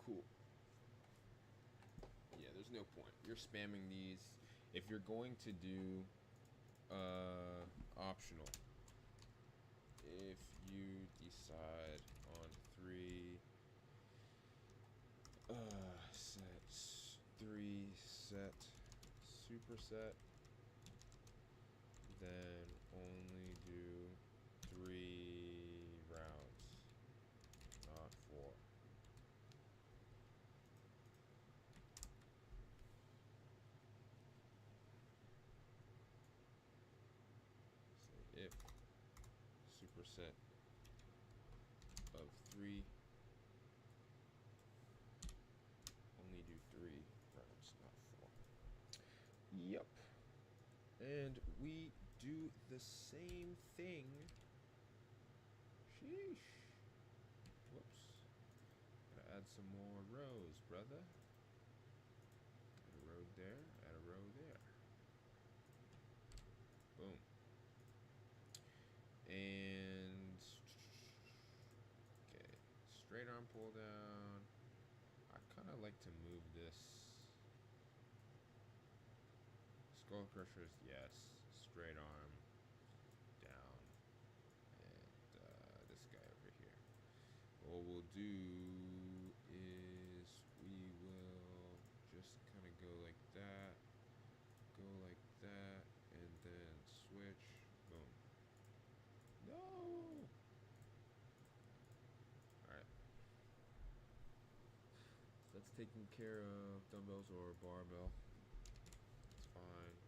Cool. Yeah, there's no point. You're spamming these. If you're going to do optional, if you decide on 3 sets, 3 set superset, then only do 3 rounds, not 4. superset of 3. Only do 3 rounds, not 4. Yep. And we do the same thing. Sheesh. Whoops. Gotta add some more rows, brother. Add a row there, add a row there. Boom. And okay, straight arm pull down. I kind of like to move this. Skull crushers, yes. Straight arm down, and this guy over here. What we'll do is we will just kind of go like that, and then switch. Boom. No! Alright. So that's taking care of dumbbells or barbell. It's fine.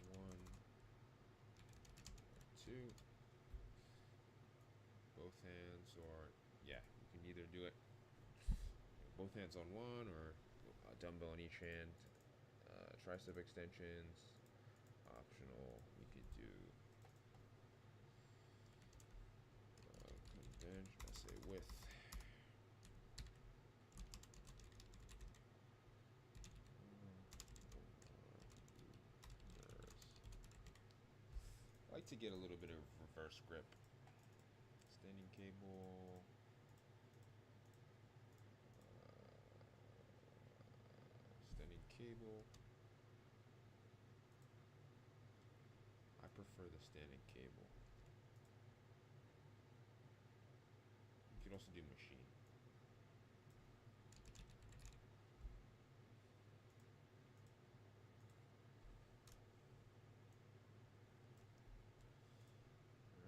1, 2. Both hands, or yeah, you can either do it both hands on one or a dumbbell on each hand. Tricep extensions, optional. We could do bench, SA width. I like to get a little bit of reverse grip. Standing cable. Standing cable. I prefer the standing cable. You can also do machine.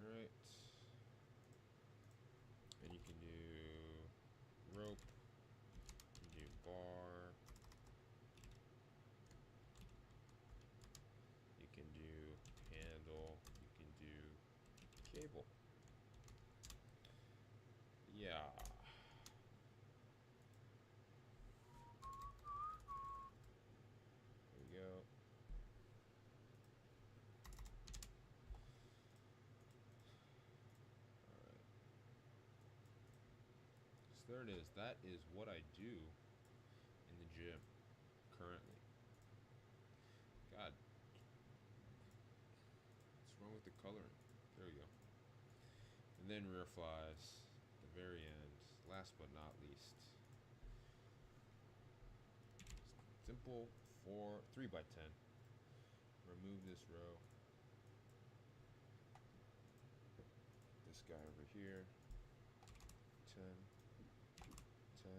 Alright. And you can do rope. You can do bar. You can do handle. You can do cable. Yeah. There we go. Alright. So there it is. That is what I do in the gym currently. God. What's wrong with the coloring? There we go. And then rear flies. At the very end. Last but not least. Simple 3 by 10. Remove this row. This guy over here. 10. 10.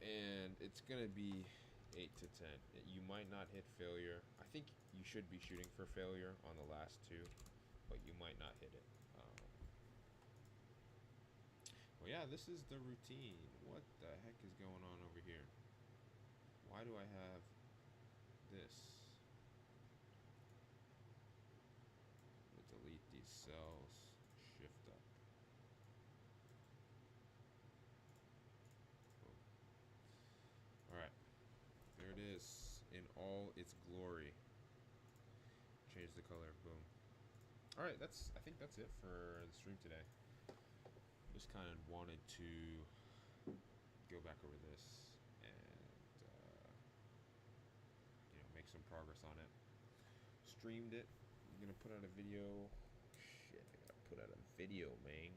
And it's going to be 8 to 10. You might not hit failure. I think you should be shooting for failure on the last 2, but you might not hit it. Well, yeah, this is the routine. What the heck is going on over here? Why do I have this? I'm gonna delete these cells. Shift up. Alright. There it is in all its glory. Change the color. Boom. Alright, I think that's it for the stream today. Just kind of wanted to go back over this and make some progress on it. Streamed it. I'm gonna put out a video. Shit, I gotta put out a video, man.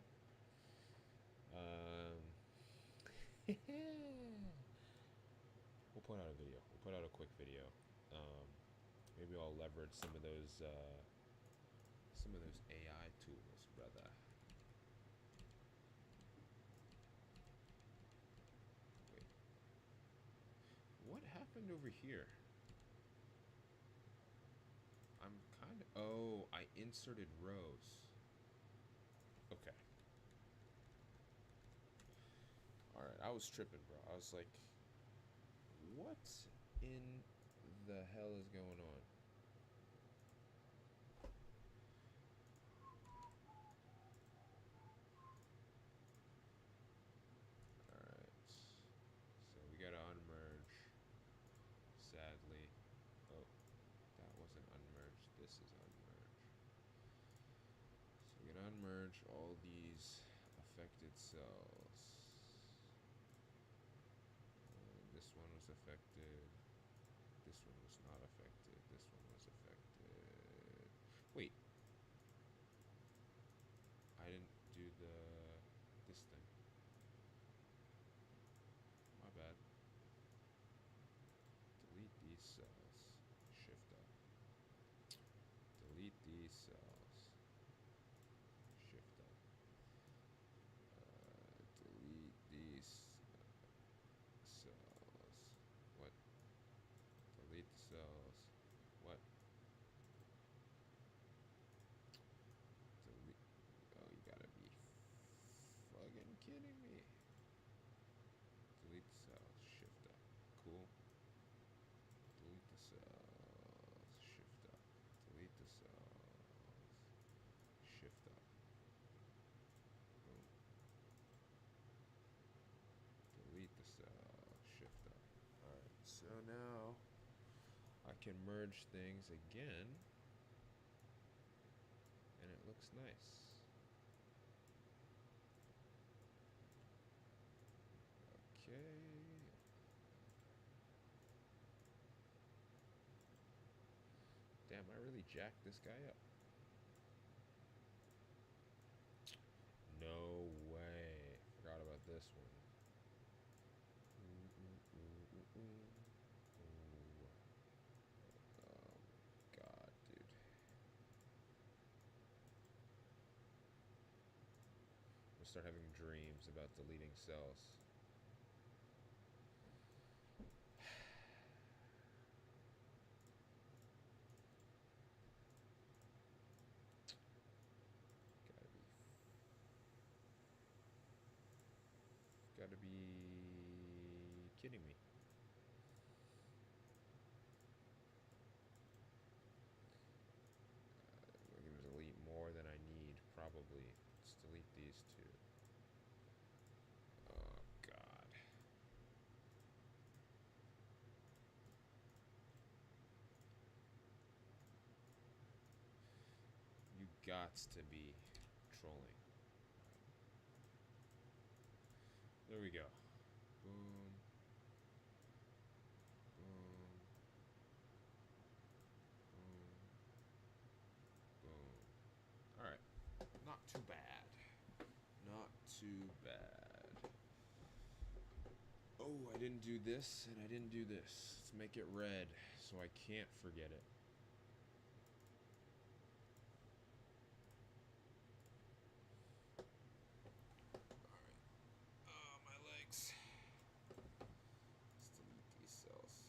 We'll put out a video. We'll put out a quick video. Maybe I'll leverage some of those AI tools, brother. Wait. What happened over here? I'm kind of... Oh, I inserted rows. Okay. Alright, I was tripping, bro. I was like, what in the hell is going on? this is unmerge. So we're gonna unmerge all these affected cells. This one was affected. This one was not affected. This one was affected. Wait. I didn't do this thing. My bad. Delete these cells. Shift up. Delete these cells. Shift up. Delete these cells. What? Delete the cells. What? Delete. Oh, you gotta be fucking kidding me. Delete the cells. Shift up. Cool. Delete the cells. Shift up. Delete the cells. Shift up. Boom. Delete the cell. Shift up. Alright, so now I can merge things again and it looks nice. Okay. Damn, I really jacked this guy up. No way. Forgot about this one. Oh, God, dude. I'm gonna start having dreams about deleting cells. Gotta be kidding me. I'm gonna delete more than I need, probably. Let's delete these two. Oh, God. You gots to be trolling. There we go. Boom. Boom. Boom. Boom. Alright. Not too bad. Not too bad. Oh, I didn't do this and I didn't do this. Let's make it red so I can't forget it. Legs. Let's delete these cells.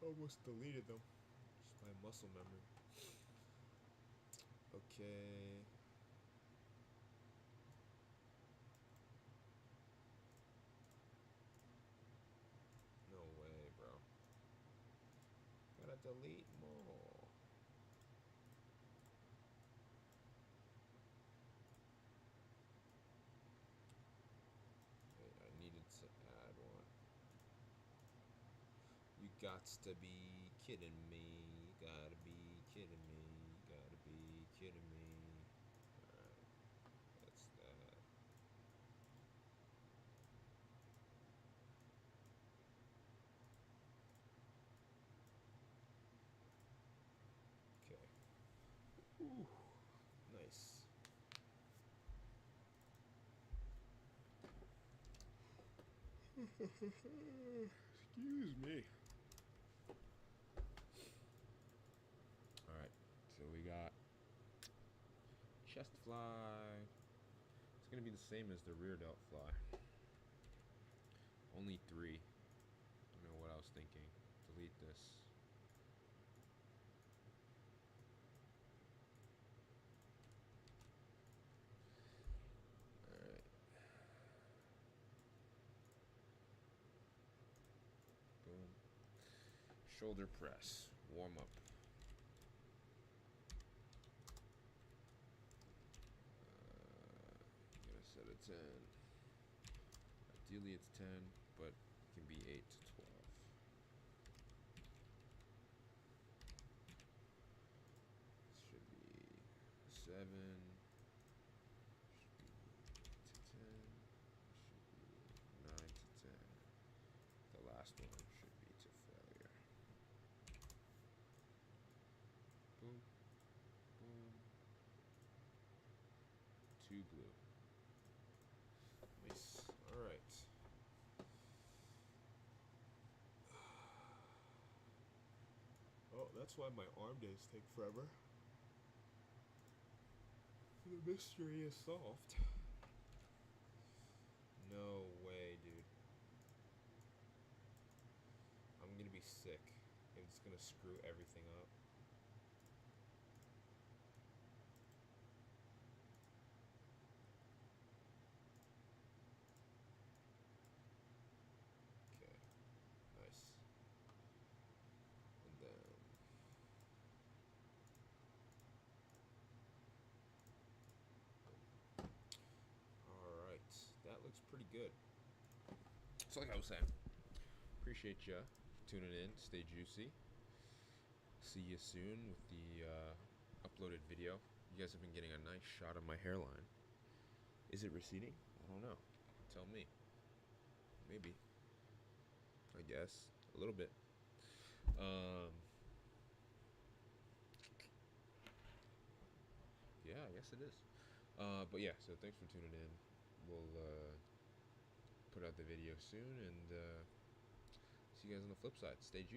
Almost deleted them. Just my muscle memory. Okay. No way, bro. Gotta delete more. Wait, I needed to add one. You gots to be kidding me. You gotta be kidding me. You gotta be kidding me. Alright. That's that. Okay. Ooh. Nice. Excuse me. Alright, so we got chest fly. It's gonna be the same as the rear delt fly. Only 3. I don't know what I was thinking. Delete this. Alright. Boom. Shoulder press. Warm up. Gonna set a 10. Ideally it's 10, but it can be 8 to 12. This should be 7, should be 8 to 10, should be 9 to 10. The last one should be to failure. Boom, boom. 2 blue. Nice. Alright. Oh, that's why my arm days take forever. The mystery is solved. No way, dude. I'm gonna be sick. It's gonna screw everything up. Okay. Nice. And then... Alright. That looks pretty good. So like I was saying, appreciate ya tuning in. Stay juicy. See you soon with the uploaded video. You guys have been getting a nice shot of my hairline. Is it receding? I don't know. Tell me. Maybe. I guess. A little bit. Yeah, I guess it is. But yeah, so thanks for tuning in. We'll put out the video soon, and see you guys on the flip side. Stay juicy.